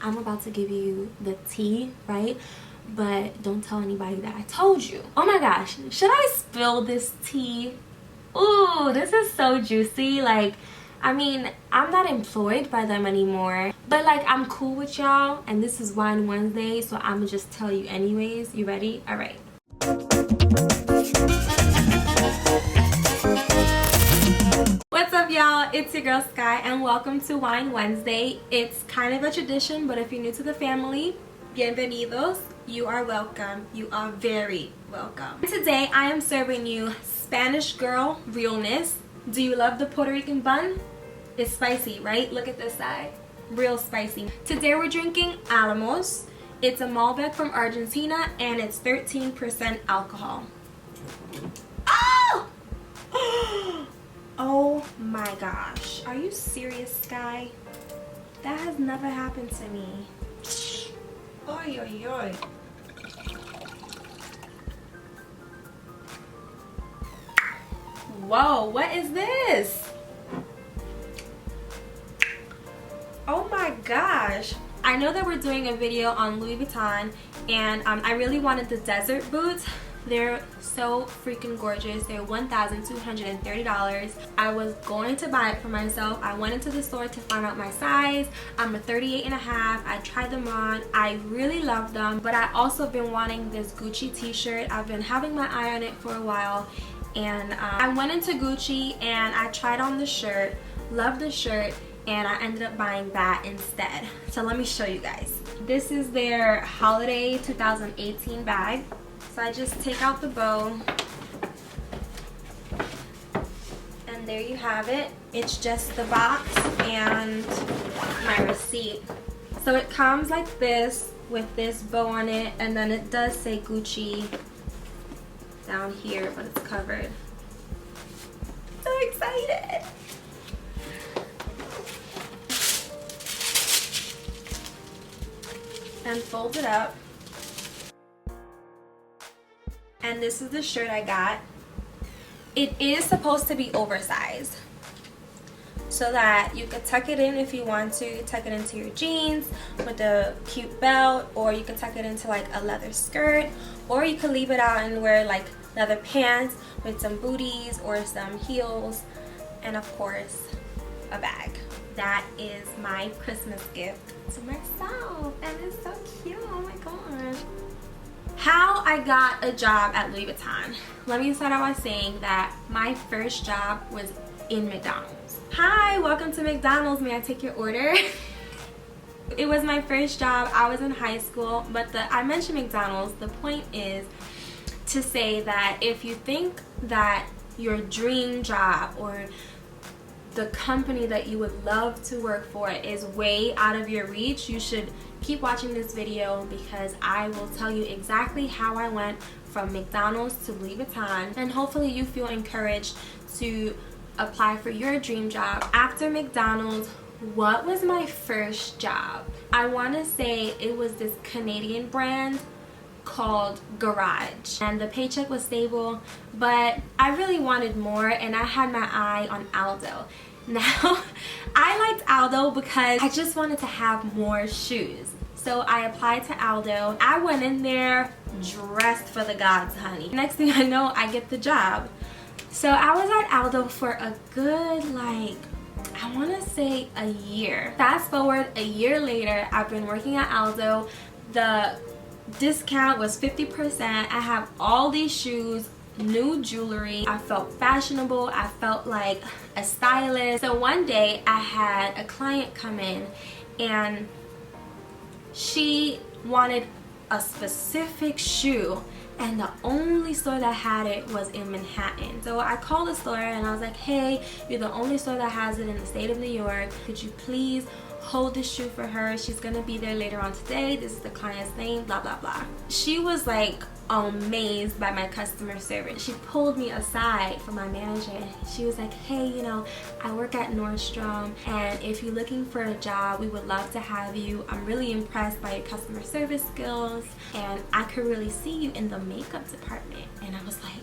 I'm about to give you the tea, right? But don't tell anybody that I told you. Oh my gosh, should I spill this tea? Ooh, this is so juicy. Like, I mean, I'm not employed by them anymore, but like, I'm cool with y'all, and this is Wine Wednesday, so I'm gonna just tell you anyways. You ready? All right. What's up, y'all? It's your girl Sky, and welcome to Wine Wednesday. It's kind of a tradition, but if you're new to the family, bienvenidos. You are welcome. You are very welcome. Today, I am serving you Spanish girl realness. Do you love the Puerto Rican bun? It's spicy, right? Look at this side. Real spicy. Today, we're drinking Alamos. It's a Malbec from Argentina, and it's 13% alcohol. Oh! Oh my gosh. Are you serious, Sky? That has never happened to me. Oy, oy, oy. Whoa, what is this? Oh my gosh. I know that we're doing a video on Louis Vuitton, and I really wanted the desert boots. They're so freaking gorgeous. They're $1,230. I was going to buy it for myself. I went into the store to find out my size. I'm a 38 and a half. I tried them on. I really love them, but I also been wanting this Gucci t-shirt. I've been having my eye on it for a while, and I went into Gucci and I tried on the shirt, loved the shirt, and I ended up buying that instead. So let me show you guys. This is their holiday 2018 bag. So I just take out the bow, and there you have it. It's just the box and my receipt. So it comes like this with this bow on it, and then it does say Gucci down here, but it's covered. So excited! And fold it up. And this is the shirt I got. It is supposed to be oversized so that you could tuck it in if you want to. Tuck it into your jeans with a cute belt, or you could tuck it into like a leather skirt, or you could leave it out and wear like leather pants with some booties or some heels, and of course a bag. That is my Christmas gift to myself, and it's so cute. Oh my gosh. How I got a job at Louis Vuitton. Let me start out by saying that my first job was in McDonald's. Hi, welcome to McDonald's. May I take your order? It was my first job. I was in high school, but I mentioned McDonald's. The point is to say that if you think that your dream job or the company that you would love to work for is way out of your reach, you should keep watching this video, because I will tell you exactly how I went from McDonald's to Louis Vuitton, and hopefully you feel encouraged to apply for your dream job. After McDonald's, what was my first job? I want to say it was this Canadian brand called Garage, and the paycheck was stable, but I really wanted more, and I had my eye on Aldo. Now, I liked Aldo because I just wanted to have more shoes. So I applied to Aldo. I went in there dressed for the gods, honey. Next thing I know, I get the job. So I was at Aldo for a good, like, I want to say a year. Fast forward a year later, I've been working at Aldo. The discount was 50%. I have all these shoes, new jewelry. I felt fashionable. I felt like a stylist. So one day I had a client come in, and she wanted a specific shoe, and the only store that had it was in Manhattan. So I called the store and I was like, hey, you're the only store that has it in the state of New York. Could you please hold this shoe for her? She's gonna be there later on today. This is the client's name, blah blah blah. She was like amazed by my customer service. She pulled me aside from my manager. She was like, hey, you know, I work at Nordstrom, and if you're looking for a job, we would love to have you. I'm really impressed by your customer service skills, and I could really see you in the makeup department. And I was like,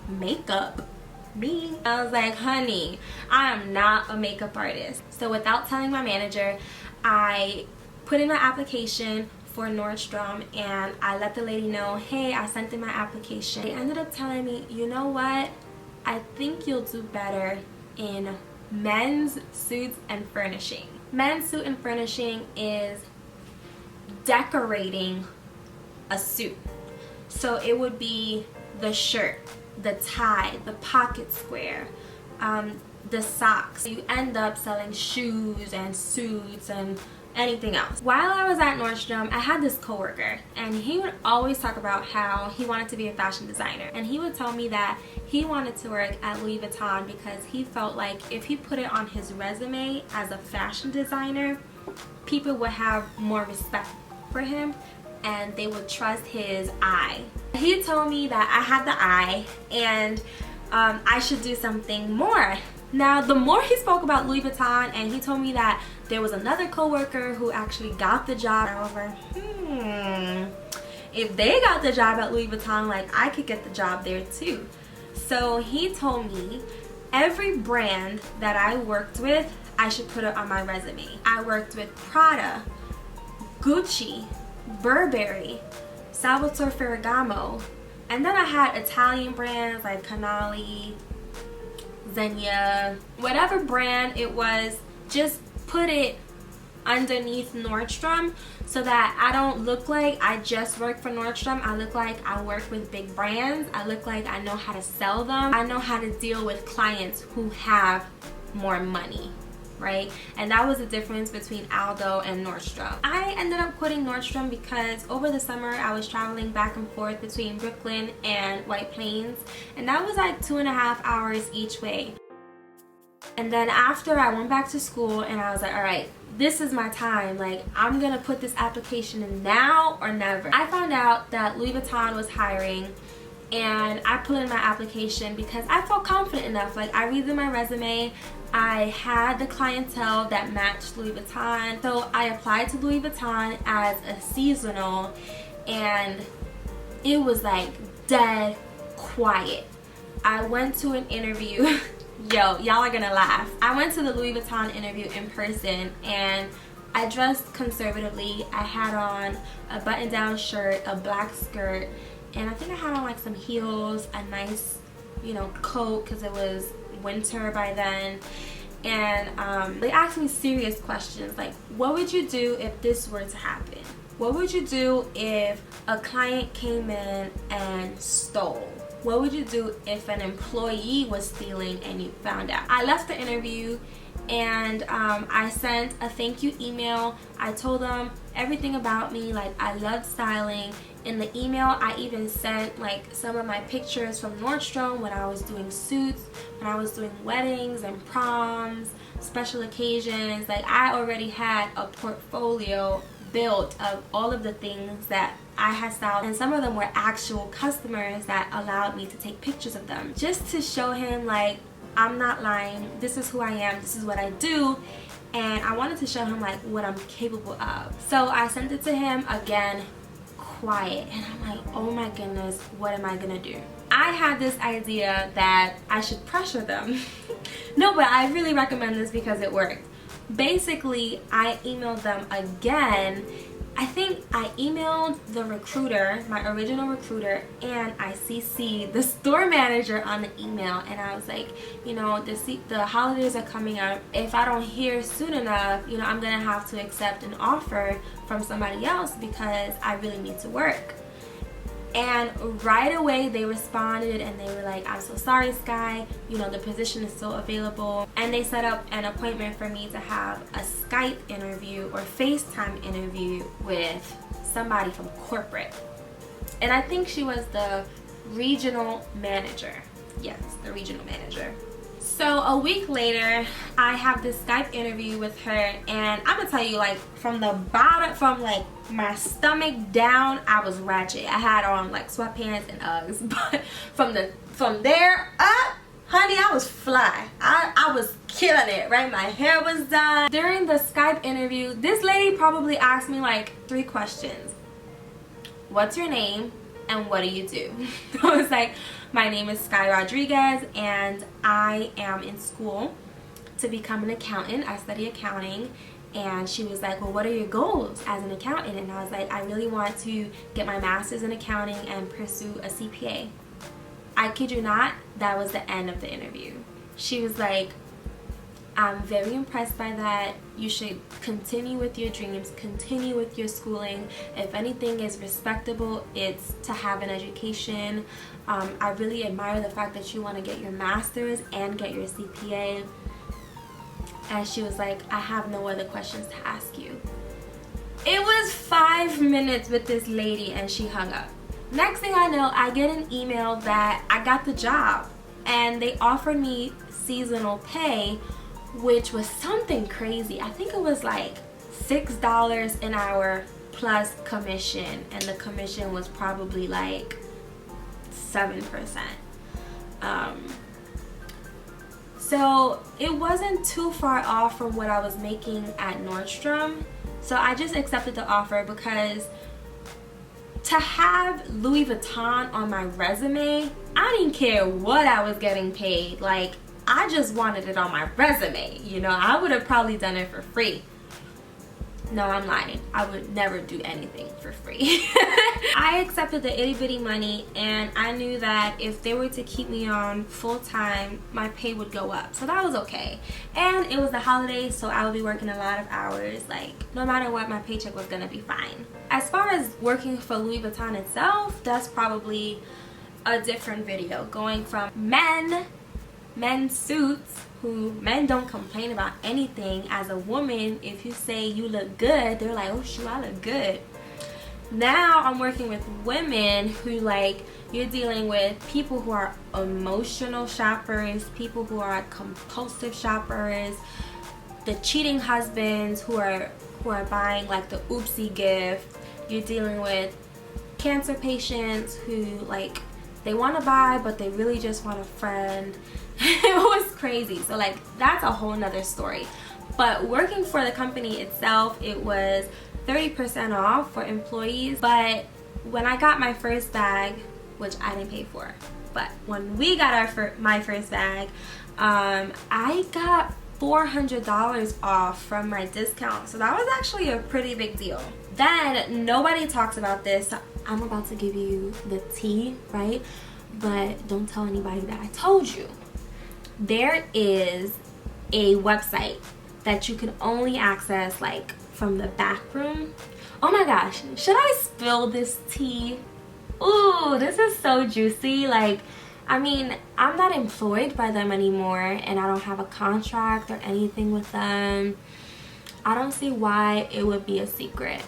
makeup? Me? I was like, honey, I am not a makeup artist. So without telling my manager, I put in my application for Nordstrom, and I let the lady know, hey, I sent in my application. They ended up telling me, you know what, I think you'll do better in men's suits and furnishing. Men's suit and furnishing is decorating a suit. So it would be the shirt, the tie, the pocket square, the socks. You end up selling shoes and suits and anything else. While I was at Nordstrom, I had this coworker, and he would always talk about how he wanted to be a fashion designer, and he would tell me that he wanted to work at Louis Vuitton because he felt like if he put it on his resume as a fashion designer, people would have more respect for him and they would trust his eye. He told me that I had the eye, and I should do something more. Now, the more he spoke about Louis Vuitton, and he told me that there was another coworker who actually got the job, I was like, if they got the job at Louis Vuitton, like, I could get the job there too. So he told me every brand that I worked with, I should put it on my resume. I worked with Prada, Gucci, Burberry, Salvatore Ferragamo, and then I had Italian brands like Canali, Zegna, whatever brand it was, just put it underneath Nordstrom so that I don't look like I just work for Nordstrom. I look like I work with big brands. I look like I know how to sell them. I know how to deal with clients who have more money, right? And that was the difference between Aldo and Nordstrom. I ended up quitting Nordstrom because over the summer I was traveling back and forth between Brooklyn and White Plains, and that was like 2.5 hours each way. And then after I went back to school, and I was like, all right, this is my time. Like, I'm gonna put this application in now or never. I found out that Louis Vuitton was hiring, and I put in my application because I felt confident enough. Like, I redid my resume, I had the clientele that matched Louis Vuitton, so I applied to Louis Vuitton as a seasonal, and it was like dead quiet. I went to an interview. Yo, y'all are gonna laugh. I went to the Louis Vuitton interview in person, and I dressed conservatively. I had on a button-down shirt, a black skirt, and I think I had on like some heels, a nice, you know, coat because it was winter by then. And they asked me serious questions like, what would you do if this were to happen? What would you do if a client came in and stole? What would you do if an employee was stealing and you found out? I left the interview, and I sent a thank you email. I told them everything about me, like I loved styling. In the email, I even sent like some of my pictures from Nordstrom when I was doing suits, when I was doing weddings and proms, special occasions. Like, I already had a portfolio built of all of the things that I had styled, and some of them were actual customers that allowed me to take pictures of them, just to show him like, I'm not lying, this is who I am, this is what I do. And I wanted to show him like what I'm capable of. So I sent it to him again, quiet, and I'm like, oh my goodness, what am I gonna do? I had this idea that I should pressure them. No, but I really recommend this because it worked. Basically, I emailed them again. I think I emailed the recruiter, my original recruiter, and I CC'd the store manager on the email, and I was like, you know, the holidays are coming up. If I don't hear soon enough, you know, I'm gonna have to accept an offer from somebody else because I really need to work. And right away they responded, and they were like, I'm so sorry, Sky, you know, the position is still available. And they set up an appointment for me to have a Skype interview or FaceTime interview with somebody from corporate. And I think she was the regional manager. Yes, the regional manager. So a week later, I have this Skype interview with her, and I'm gonna tell you, like, from the bottom, from like my stomach down, I was ratchet. I had on like sweatpants and Uggs, but from there up, honey, I was fly. I was killing it, right? My hair was done. During the Skype interview, this lady probably asked me like 3 questions. What's your name and what do you do? I was like, my name is Sky Rodriguez, and I am in school to become an accountant. I study accounting, And she was like, well, what are your goals as an accountant? And I was like, I really want to get my master's in accounting and pursue a CPA. I kid you not, that was the end of the interview. She was like, I'm very impressed by that. You should continue with your dreams, continue with your schooling. If anything is respectable, it's to have an education. I really admire the fact that you want to get your master's and get your CPA. And she was like, I have no other questions to ask you. It was 5 minutes with this lady and she hung up. Next thing I know, I get an email that I got the job and they offered me seasonal pay, which was something crazy. I think it was like $6 an hour plus commission, and the commission was probably like 7%. So it wasn't too far off from what I was making at Nordstrom. So I just accepted the offer because to have Louis Vuitton on my resume, I didn't care what I was getting paid. Like, I just wanted it on my resume. You know, I would have probably done it for free. No, I'm lying. I would never do anything for free. I accepted the itty bitty money, and I knew that if they were to keep me on full time, my pay would go up. So that was okay. And it was the holidays, so I would be working a lot of hours. Like, no matter what, my paycheck was gonna be fine. As far as working for Louis Vuitton itself, that's probably a different video. Going from men's suits, who men don't complain about anything. As a woman, if you say you look good, they're like, oh shoot, I look good. Now I'm working with women who, like, you're dealing with people who are emotional shoppers, people who are compulsive shoppers, the cheating husbands who are buying like the oopsie gift. You're dealing with cancer patients who, like, they want to buy but they really just want a friend. It was crazy. So, like, that's a whole nother story. But working for the company itself, it was 30% off for employees. But when I got my first bag, which I didn't pay for, but when we got my first bag, I got $400 off from my discount. So that was actually a pretty big deal. Then nobody talks about this. So I'm about to give you the tea, right? But don't tell anybody that I told you. There is a website that you can only access, like, from the back room. Oh my gosh, should I spill this tea? Ooh, this is so juicy. Like, I mean, I'm not employed by them anymore, and I don't have a contract or anything with them. I don't see why it would be a secret.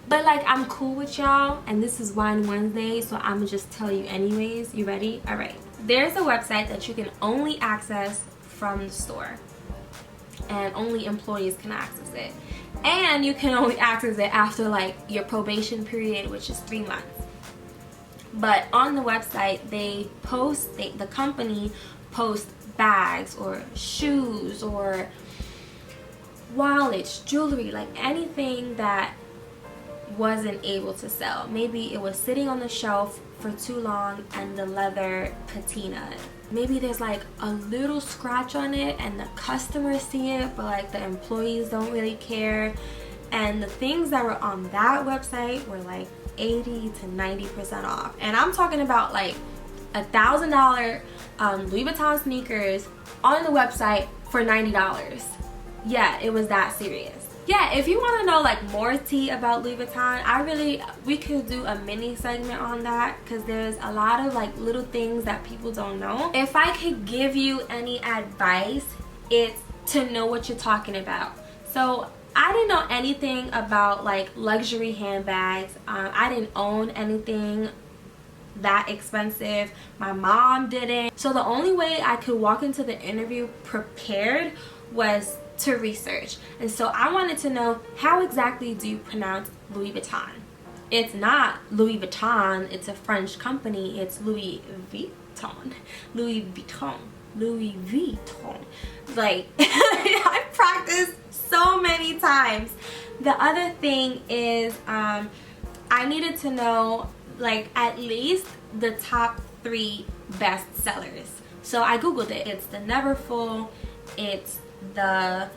But, like, I'm cool with y'all, and this is Wine Wednesday, so I'm gonna just tell you anyways. You ready? All right. There's a website that you can only access from the store, and only employees can access it. And you can only access it after, like, your probation period, which is 3 months. But on the website, they post, the company posts bags or shoes or wallets, jewelry, like anything that wasn't able to sell. Maybe it was sitting on the shelf for too long and the leather patina. Maybe there's like a little scratch on it and the customers see it, but like the employees don't really care. And the things that were on that website were like 80 to 90% off. And I'm talking about like $1,000 Louis Vuitton sneakers on the website for $90. Yeah, it was that serious. Yeah, if you want to know like more tea about Louis Vuitton, we could do a mini segment on that, because there's a lot of like little things that people don't know. If I could give you any advice, it's to know what you're talking about. So I didn't know anything about like luxury handbags. I didn't own anything that expensive. My mom didn't. So the only way I could walk into the interview prepared was to research. And so I wanted to know, how exactly do you pronounce Louis Vuitton? It's not Louis Vuitton, it's a French company. It's Louis Vuitton. Louis Vuitton. Louis Vuitton. Like, I practiced so many times. The other thing is, I needed to know like at least the top 3 best sellers. So I googled it. It's the Neverfull, it's the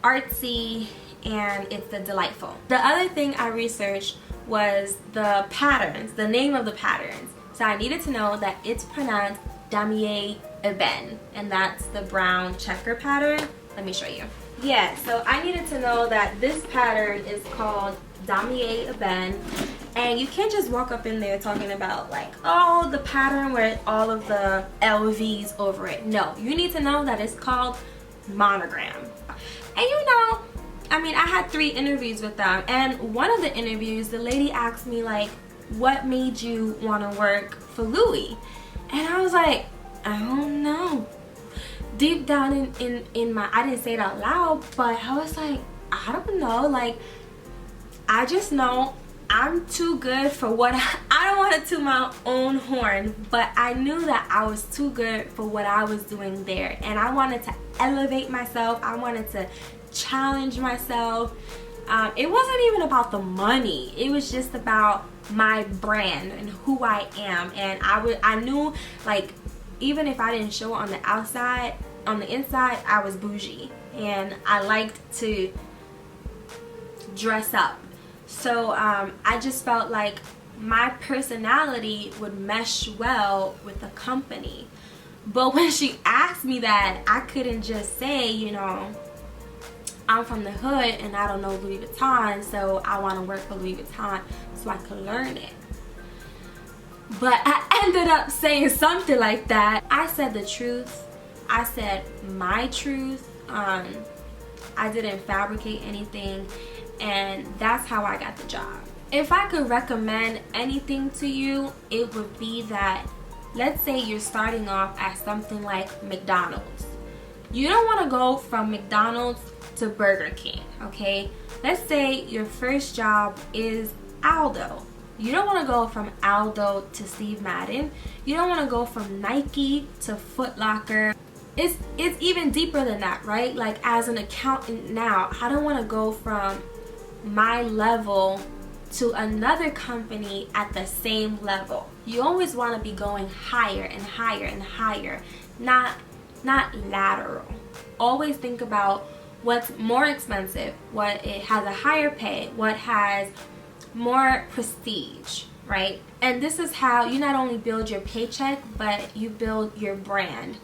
artsy, and it's the delightful. The other thing I researched was the patterns, the name of the patterns. So I needed to know that it's pronounced damier eben, and that's the brown checker pattern. Let me show you. Yeah, so I needed to know that this pattern is called damier eben, and you can't just walk up in there talking about like, oh, the pattern with all of the LVs over it. No, you need to know that it's called monogram. And you know, I mean, I had 3 interviews with them, and one of the interviews, the lady asked me like, what made you want to work for Louis? And I was like, I don't know. Deep down in my, I didn't say it out loud, but I was like, I don't know. Like, I just know I'm too good for what I don't want to toot my own horn, but I knew that I was too good for what I was doing there, and I wanted to elevate myself. I wanted to challenge myself. It wasn't even about the money. It was just about my brand and who I am. And I knew, like, even if I didn't show it on the outside, on the inside I was bougie, and I liked to dress up. So I just felt like my personality would mesh well with the company. But when she asked me that, I couldn't just say, you know, I'm from the hood and I don't know Louis Vuitton, so I want to work for Louis Vuitton so I could learn it. But I ended up saying something like that. I said the truth. I said my truth. I didn't fabricate anything, and that's how I got the job. If I could recommend anything to you, it would be that, let's say you're starting off at something like McDonald's. You don't want to go from McDonald's to Burger King, okay? Let's say your first job is Aldo. You don't want to go from Aldo to Steve Madden. You don't want to go from Nike to Foot Locker. It's even deeper than that, right? Like, as an accountant now, I don't want to go from my level to another company at the same level. You always want to be going higher and higher and higher, not lateral. Always think about what's more expensive, what it has a higher pay, what has more prestige, right? And this is how you not only build your paycheck, but you build your brand.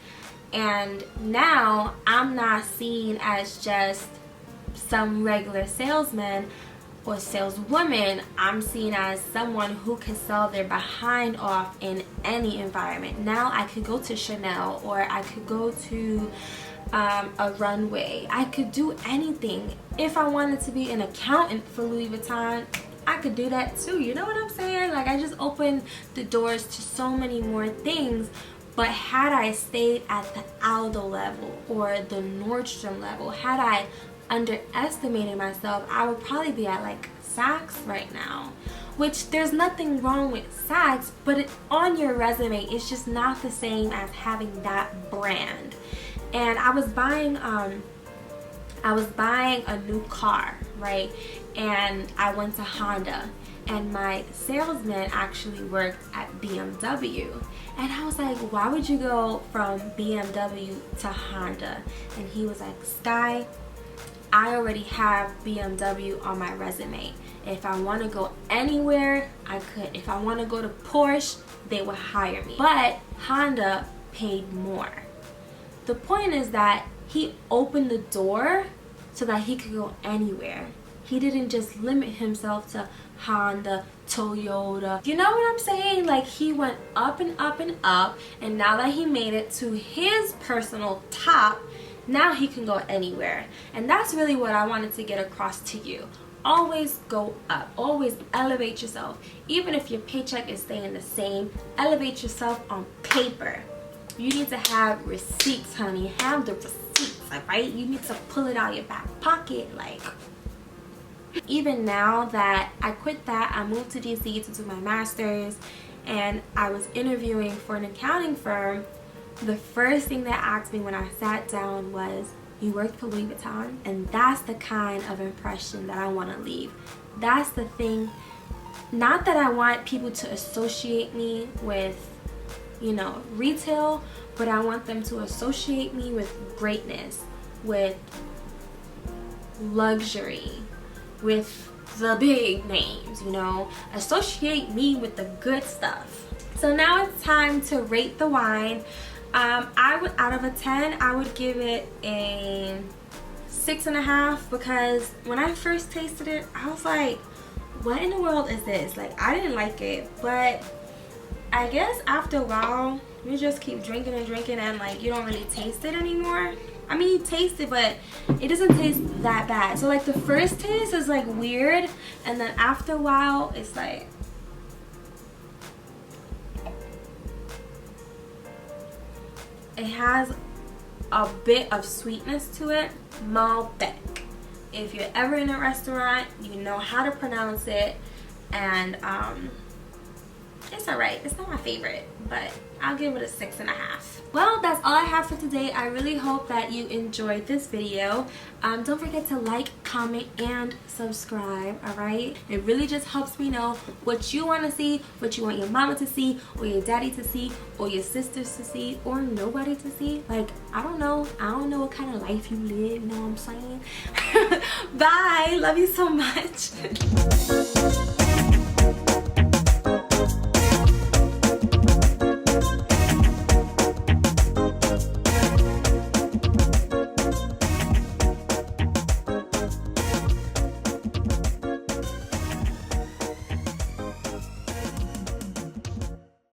And now I'm not seen as just some regular salesman or saleswoman. I'm seen as someone who can sell their behind off in any environment. Now I could go to Chanel, or I could go to a runway. I could do anything. If I wanted to be an accountant for Louis Vuitton, I could do that too. You know what I'm saying? Like, I just opened the doors to so many more things. But had I stayed at the Aldo level or the Nordstrom level, had I underestimated myself, I would probably be at like Saks right now. Which, there's nothing wrong with Saks, but on your resume, it's just not the same as having that brand. And I was buying a new car, right? And I went to Honda, and my salesman actually worked at BMW. And I was like, why would you go from BMW to Honda? And he was like, Sky, I already have BMW on my resume. If I want to go anywhere, I could. If I want to go to Porsche, they would hire me. But Honda paid more. The point is that he opened the door so that he could go anywhere. He didn't just limit himself to Honda, Toyota. You know what I'm saying? Like, he went up and up and up, and now that he made it to his personal top, now he can go anywhere. And that's really what I wanted to get across to you. Always go up. Always elevate yourself. Even if your paycheck is staying the same, elevate yourself on paper. You need to have receipts, honey. Have the receipts, alright? You need to pull it out of your back pocket, like. Even now that I quit that, I moved to DC to do my master's, and I was interviewing for an accounting firm. The first thing they asked me when I sat down was, you worked for Louis Vuitton? And that's the kind of impression that I want to leave. That's the thing. Not that I want people to associate me with, you know, retail, but I want them to associate me with greatness, with luxury, with the big names, you know. Associate me with the good stuff. So now it's time to rate the wine. I would, out of a 10, I would give it a 6.5, because when I first tasted it, I was like, what in the world is this? Like, I didn't like it, but I guess after a while, you just keep drinking and drinking, and like, you don't really taste it anymore. I mean, you taste it, but it doesn't taste that bad. So like, the first taste is like weird, and then after a while, it's like, it has a bit of sweetness to it. Malbec. If you're ever in a restaurant, you know how to pronounce it, and it's alright. It's not my favorite, but I'll give it a 6.5. Well, that's all I have for today. I really hope that you enjoyed this video. Don't forget to like, comment, and subscribe, alright? It really just helps me know what you want to see, what you want your mama to see, or your daddy to see, or your sisters to see, or nobody to see. Like, I don't know what kind of life you live, you know what I'm saying? Bye! Love you so much.